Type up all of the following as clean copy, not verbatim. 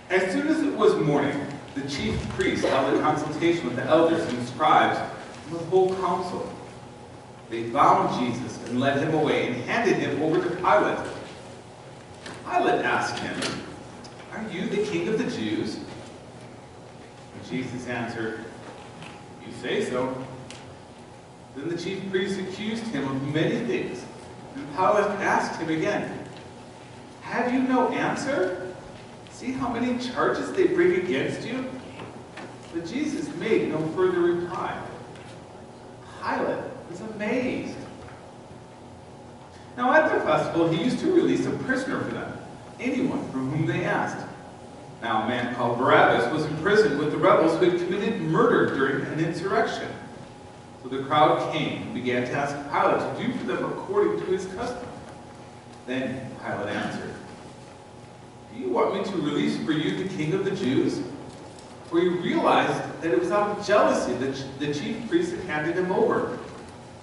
As soon as it was morning, the chief priests held a consultation with the elders and scribes and the whole council. They bound Jesus and led him away and handed him over to Pilate. Pilate asked him, "Are you the king of the Jews?" And Jesus answered, "You say so." Then the chief priests accused him of many things. And Pilate asked him again, "Have you no answer? See how many charges they bring against you?" But Jesus made no further reply. Pilate was amazed. Now at the festival, he used to release a prisoner for them, anyone for whom they asked. Now a man called Barabbas was in prison with the rebels who had committed murder during an insurrection. So the crowd came and began to ask Pilate to do for them according to his custom. Then Pilate answered, "Do you want me to release for you the king of the Jews?" For he realized that it was out of jealousy that the chief priests had handed him over.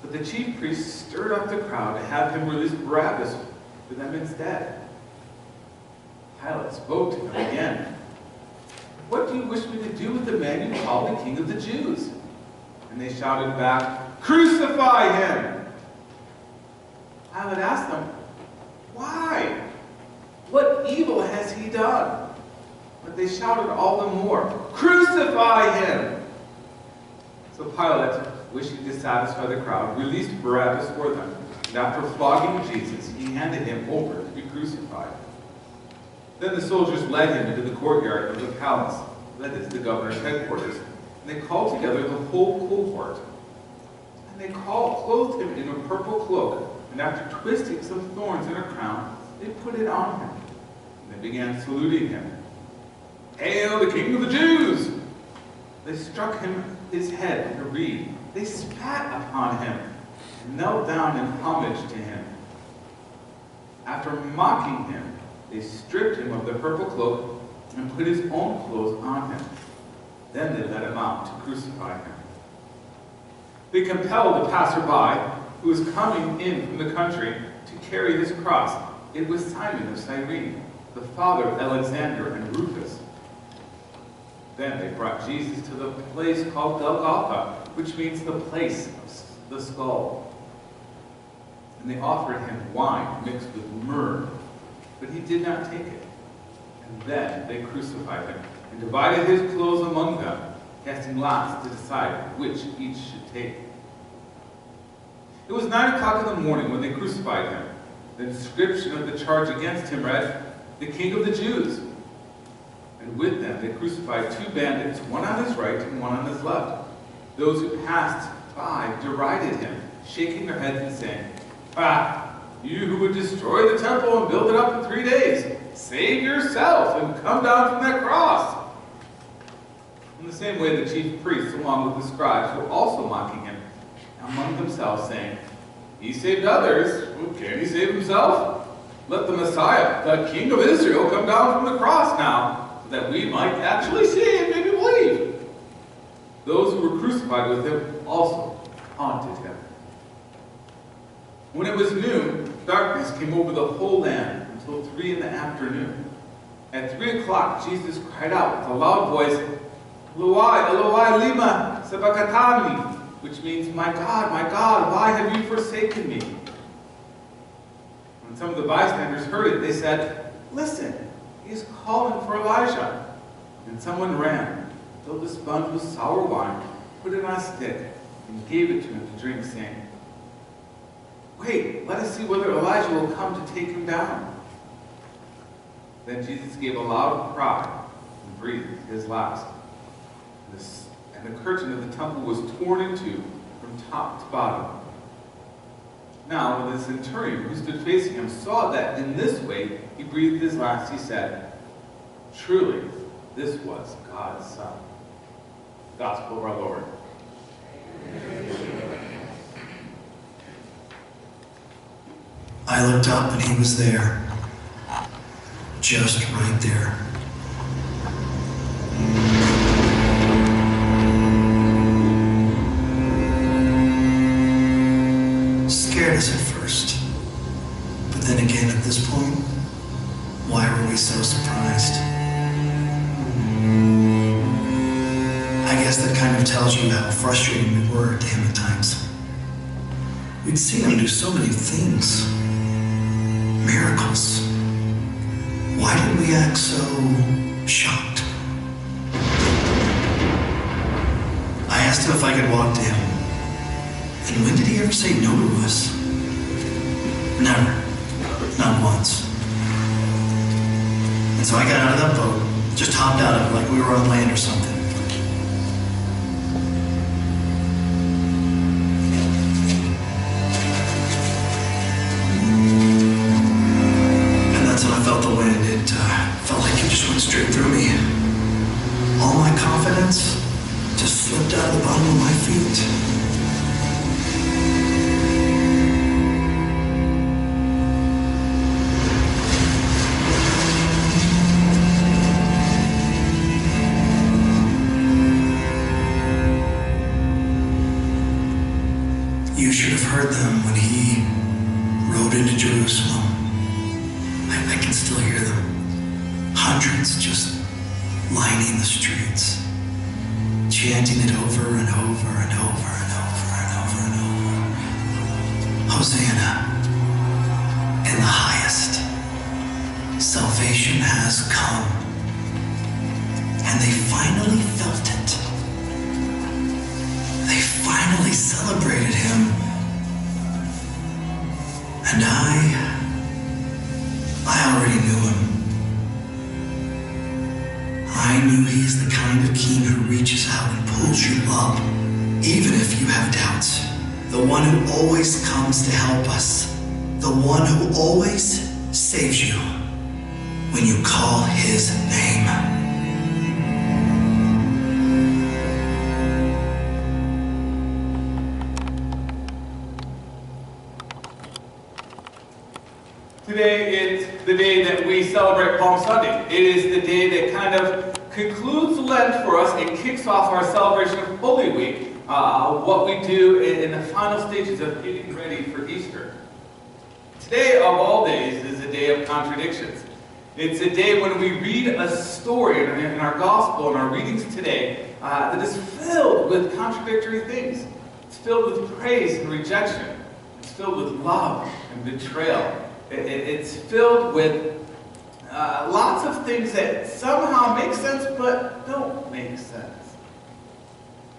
But the chief priests stirred up the crowd to have him release Barabbas for them instead. Pilate spoke to him again. "What do you wish me to do with the man you call the king of the Jews?" And they shouted back, "Crucify him!" Pilate asked them, "Why? What evil has he done?" But they shouted all the more, "Crucify him!" So Pilate, wishing to satisfy the crowd, released Barabbas for them. And after flogging Jesus, he handed him over to be crucified. Then the soldiers led him into the courtyard of the palace, that is, the governor's headquarters, and they called together the whole cohort. And they clothed him in a purple cloak, and after twisting some thorns in a crown, they put it on him. And they began saluting him. "Hail the King of the Jews!" They struck him his head with a reed. They spat upon him and knelt down in homage to him. After mocking him, they stripped him of the purple cloak and put his own clothes on him. Then they led him out to crucify him. They compelled a passerby who was coming in from the country to carry his cross. It was Simon of Cyrene, the father of Alexander and Rufus. Then they brought Jesus to the place called Golgotha, which means the place of the skull. And they offered him wine mixed with myrrh, but he did not take it. And then they crucified him and divided his clothes among them, casting lots to decide which each should take. It was 9 o'clock in the morning when they crucified him. The inscription of the charge against him read, "The King of the Jews." And with them they crucified 2 bandits, one on his right and one on his left. Those who passed by derided him, shaking their heads and saying, "Ah, you who would destroy the temple and build it up in 3 days, save yourself and come down from that cross." In the same way, the chief priests, along with the scribes, were also mocking him among themselves, saying, "He saved others, can he save himself? Let the Messiah, the King of Israel, come down from the cross now, so that we might actually see and maybe believe." Those who were crucified with him also taunted him. When it was noon, darkness came over the whole land until 3 in the afternoon. At 3 o'clock, Jesus cried out with a loud voice, "Eloi, Eloi, lema sabachthani," which means, my God, why have you forsaken me?" When some of the bystanders heard it, they said, "Listen, he is calling for Elijah." And someone ran, filled a sponge with sour wine, put it on a stick, and gave it to him to drink, saying, "Wait, let us see whether Elijah will come to take him down." Then Jesus gave a loud cry and breathed his last. And the curtain of the temple was torn in two from top to bottom. Now, when the centurion who stood facing him saw that in this way he breathed his last, he said, "Truly, this was God's Son." Gospel of our Lord. I looked up and he was there, just right there. Scared us at first, but then again at this point, why were we so surprised? guess that kind of tells you how frustrating we were to him at times. We'd seen him do so many things. Miracles. Why did we act so shocked? I asked him if I could walk to him. And when did he ever say no to us? Never. Not once. And so I got out of that boat, just hopped out of it like we were on land or something. And that's when I felt the wind. It felt like it just went straight through me. All my confidence just slipped out of the bottom of my feet. You should have heard them when he rode into Jerusalem. I can still hear them. Hundreds just lining the streets, chanting it over and over and over and over and over and over. Hosanna in the highest. Salvation has come. And they finally felt it. They finally celebrated him. And I already knew him. I knew he's the kind of king who reaches out and pulls you up, even if you have doubts. The one who always comes to help us. The one who always saves you when you call his name. Today is the day that we celebrate Palm Sunday. It is the day that kind of concludes Lent for us and kicks off our celebration of Holy Week, what we do in the final stages of getting ready for Easter. Today, of all days, is a day of contradictions. It's a day when we read a story in our gospel and our readings today that is filled with contradictory things. It's filled with praise and rejection. It's filled with love and betrayal. It's filled with lots of things that somehow make sense but don't make sense.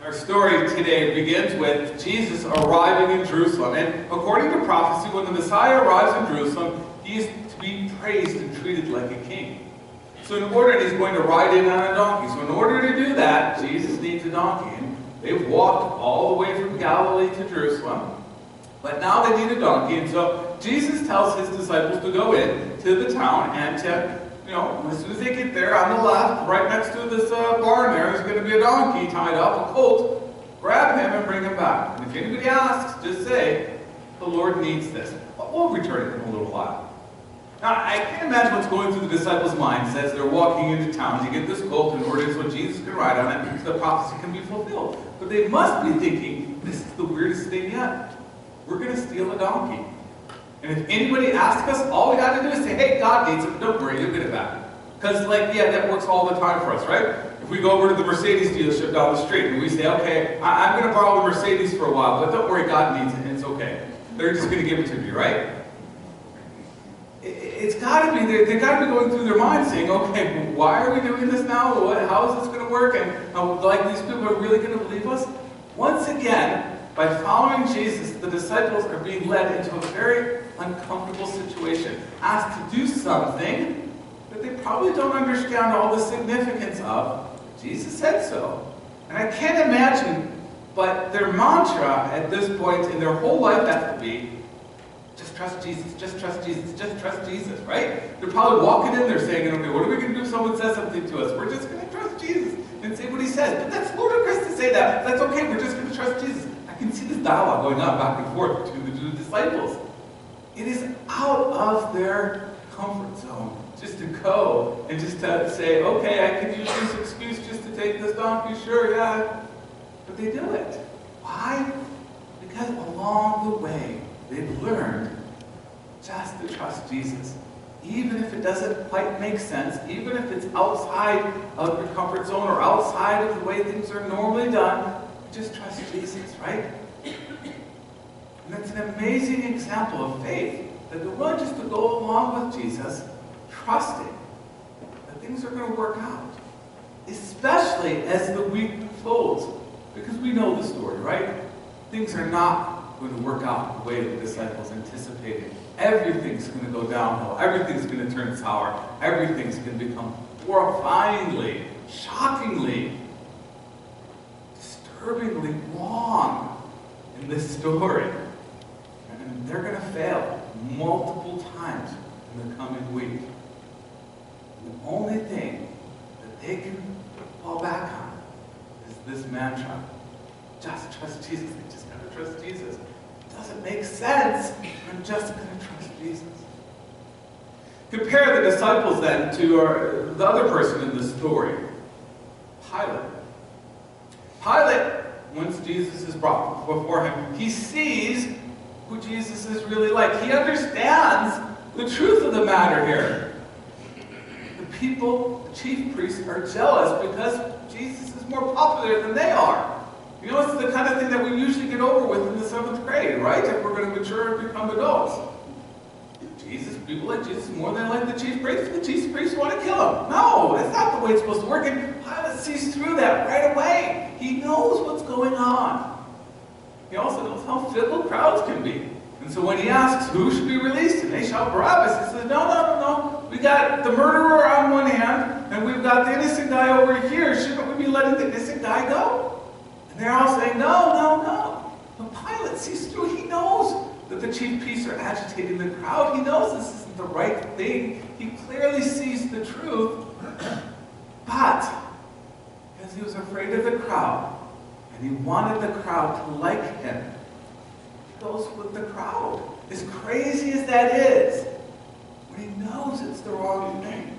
Our story today begins with Jesus arriving in Jerusalem. And according to prophecy, when the Messiah arrives in Jerusalem, he is to be praised and treated like a king. So in order, he's going to ride in on a donkey. So in order to do that, Jesus needs a donkey. And they've walked all the way from Galilee to Jerusalem. But now they need a donkey, and so Jesus tells his disciples to go in to the town and to, as soon as they get there, on the left, right next to this barn there's going to be a donkey tied up, a colt. Grab him and bring him back. And if anybody asks, just say, the Lord needs this. But we'll return it in a little while. Now, I can't imagine what's going through the disciples' minds as they're walking into town to get this colt in order so Jesus can ride on it so the prophecy can be fulfilled. But they must be thinking, this is the weirdest thing yet. We're going to steal a donkey. And if anybody asks us, all we got to do is say, hey, God needs it. Don't worry, you'll get it back. Because, that works all the time for us, right? If we go over to the Mercedes dealership down the street and we say, okay, I'm going to borrow the Mercedes for a while, but don't worry, God needs it, and it's okay. They're just going to give it to me, right? It's got to be, they've got to be going through their minds saying, okay, well, why are we doing this now? How is this going to work? And these people are really going to believe us? Once again, by following Jesus, the disciples are being led into a very uncomfortable situation, asked to do something that they probably don't understand all the significance of. Jesus said so. And I can't imagine, but their mantra at this point in their whole life has to be, just trust Jesus, just trust Jesus, just trust Jesus, right? They're probably walking in there saying, okay, what are we going to do if someone says something to us? We're just going to trust Jesus and say what he says. But that's ludicrous to say that. That's okay, we're just going to trust Jesus. I can see this dialogue going on back and forth to the disciples. It is out of their comfort zone just to go and just to say, okay, I can use this excuse just to take this donkey, sure, yeah. But they do it. Why? Because along the way, they've learned just to trust Jesus. even if it doesn't quite make sense, even if it's outside of your comfort zone or outside of the way things are normally done, just trust Jesus, right? And that's an amazing example of faith, that they're willing just to go along with Jesus, trusting that things are going to work out, especially as the week unfolds. Because we know the story, right? Things are not going to work out the way the disciples anticipated. Everything's going to go downhill. Everything's going to turn sour. Everything's going to become horrifyingly, shockingly, disturbingly wrong in this story. And they're going to fail multiple times in the coming week. The only thing that they can fall back on is this mantra. Just trust Jesus. They just got to trust Jesus. It doesn't make sense. I'm just going to trust Jesus. Compare the disciples then to the other person in the story, Pilate. Pilate, once Jesus is brought before him, he sees who Jesus is really like. He understands the truth of the matter here. The people, the chief priests, are jealous because Jesus is more popular than they are. You know, it's the kind of thing that we usually get over with in the 7th grade, right? If we're going to mature and become adults. People like Jesus more than like the chief priests. The chief priests want to kill him. No, that's not the way it's supposed to work. And Pilate sees through that right away. He knows what's going on. He also knows how fickle crowds can be. And so when he asks who should be released, and they shout Barabbas, he says, no. We got the murderer on one hand, and we've got the innocent guy over here. Shouldn't we be letting the innocent guy go? And they're all saying, no. But Pilate sees through. He knows that the chief priests are agitating the crowd. He knows this isn't the right thing. He clearly sees the truth. But because he was afraid of the crowd, and he wanted the crowd to like him, he goes with the crowd. As crazy as that is, when he knows it's the wrong thing.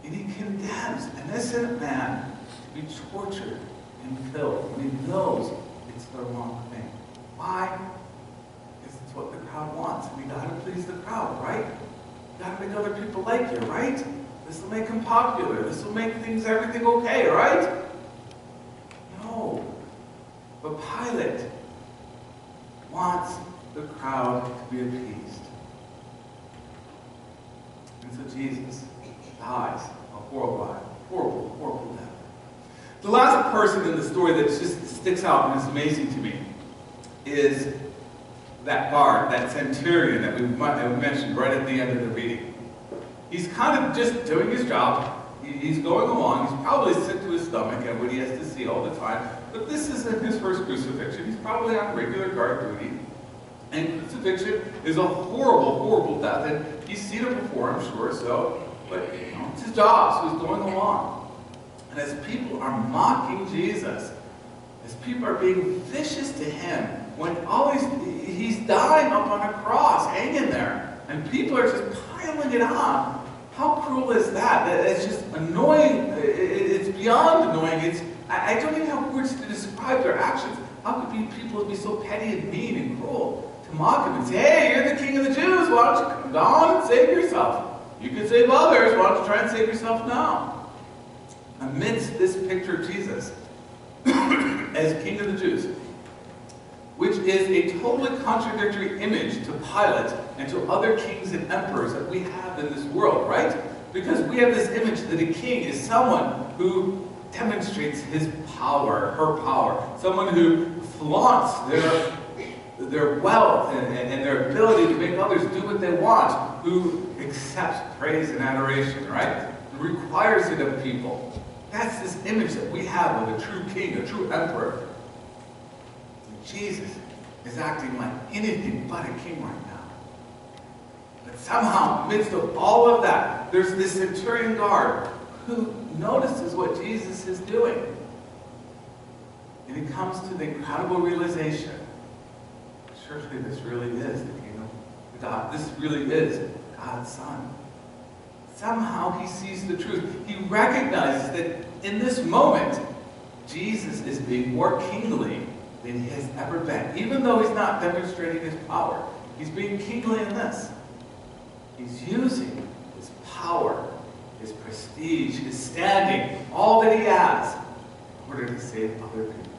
And he condemns an innocent man to be tortured and killed when he knows it's the wrong thing. Why? Because it's what the crowd wants. And you got to please the crowd, right? You got to make other people like you, right? This will make him popular. This will make everything okay, right? No. But Pilate wants the crowd to be appeased. And so Jesus dies a horrible death. The last person in the story that just sticks out and is amazing to me is that guard, that centurion that we mentioned right at the end of the reading. He's kind of just doing his job. He's going along. He's probably sick to his stomach at what he has to see all the time. But this isn't his first crucifixion. He's probably on regular guard duty. And crucifixion is a horrible death. And he's seen it before, I'm sure. But it's his job, so he's going along. And as people are mocking Jesus, as people are being vicious to him, when he's dying up on a cross, hanging there, and people are just piling it on. How cruel is that? It's just annoying. It's beyond annoying. I don't even have words to describe their actions. How could people be so petty and mean and cruel to mock him and say, hey, you're the king of the Jews. Why don't you come down and save yourself? You can save others. Why don't you try and save yourself now? Amidst this picture of Jesus as king of the Jews, which is a totally contradictory image to Pilate and to other kings and emperors that we have in this world, right? Because we have this image that a king is someone who demonstrates his power, her power, someone who flaunts their wealth and their ability to make others do what they want, who accepts praise and adoration, right? Requires it of people. That's this image that we have of a true king, a true emperor. Jesus is acting like anything but a king right now. But somehow, amidst of all of that, there's this centurion guard who notices what Jesus is doing. And he comes to the incredible realization, surely this really is the kingdom of God. This really is God's Son. Somehow he sees the truth. He recognizes that in this moment, Jesus is being more kingly than he has ever been. Even though he's not demonstrating his power, he's being kingly in this. He's using his power, his prestige, his standing, all that he has in order to save other people.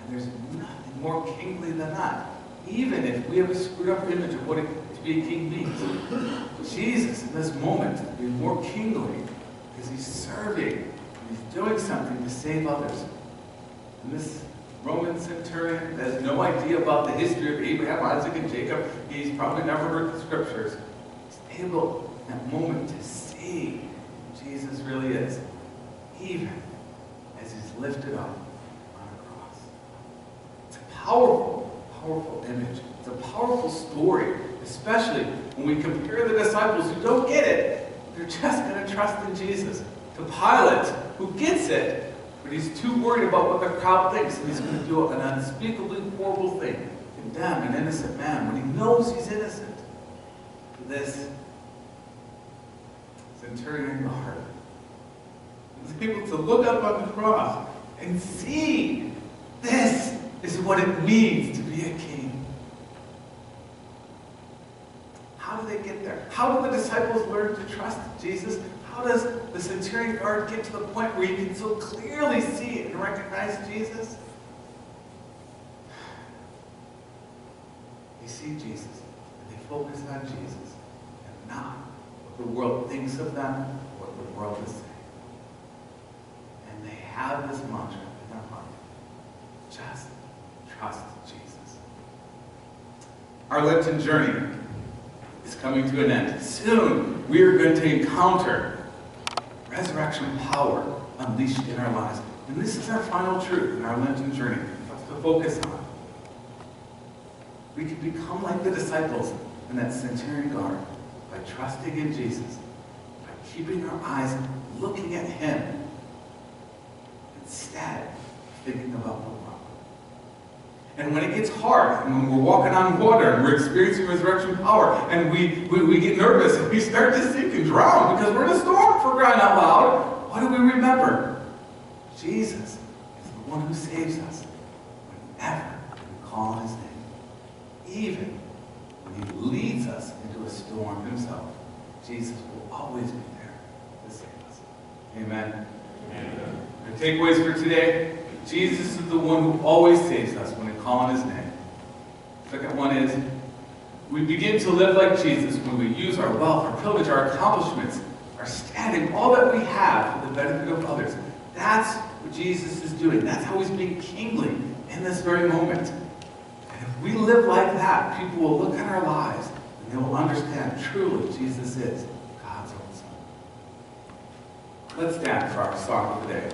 And there's nothing more kingly than that, even if we have a screwed up image of what to be a king means. Jesus, in this moment, is more kingly because he's serving and he's doing something to save others. And this Roman centurion has no idea about the history of Abraham, Isaac, and Jacob. He's probably never heard the scriptures. He's able, in that moment, to see who Jesus really is, even as he's lifted up on a cross. It's a powerful, powerful image. It's a powerful story, especially when we compare the disciples who don't get it. They're just going to trust in Jesus. To Pilate, who gets it, but he's too worried about what the crowd thinks, and he's going to do an unspeakably horrible thing, condemn an innocent man when he knows he's innocent. This centurion guard was able to look up on the cross and see this is what it means to be a king. How do they get there? How do the disciples learn to trust Jesus? How does the centurion guard get to the point where he can so clearly see and recognize Jesus? They see Jesus, and they focus on Jesus, and not what the world thinks of them, or what the world is saying. And they have this mantra in their heart: just trust Jesus. Our Lenten journey is coming to an end. Soon, we are going to encounter resurrection power unleashed in our lives. And this is our final truth in our Lenten journey for us to focus on. We can become like the disciples and that centurion guard by trusting in Jesus, by keeping our eyes looking at him instead of thinking about the world. And when it gets hard, and when we're walking on water, and we're experiencing resurrection power, and we get nervous, and we start to sink and drown because we're in a storm, for crying out loud, what do we remember? Jesus is the one who saves us whenever we call on his name. Even when he leads us into a storm himself, Jesus will always be there to save us. Amen. Amen. The takeaways for today: Jesus is the one who always saves us when we call on his name. The second one is, we begin to live like Jesus when we use our wealth, our privilege, our accomplishments, our standing, all that we have for the benefit of others. That's what Jesus is doing. That's how he's being kingly in this very moment. And if we live like that, people will look at our lives and they will understand truly Jesus is God's own Son. Let's stand for our song of the day.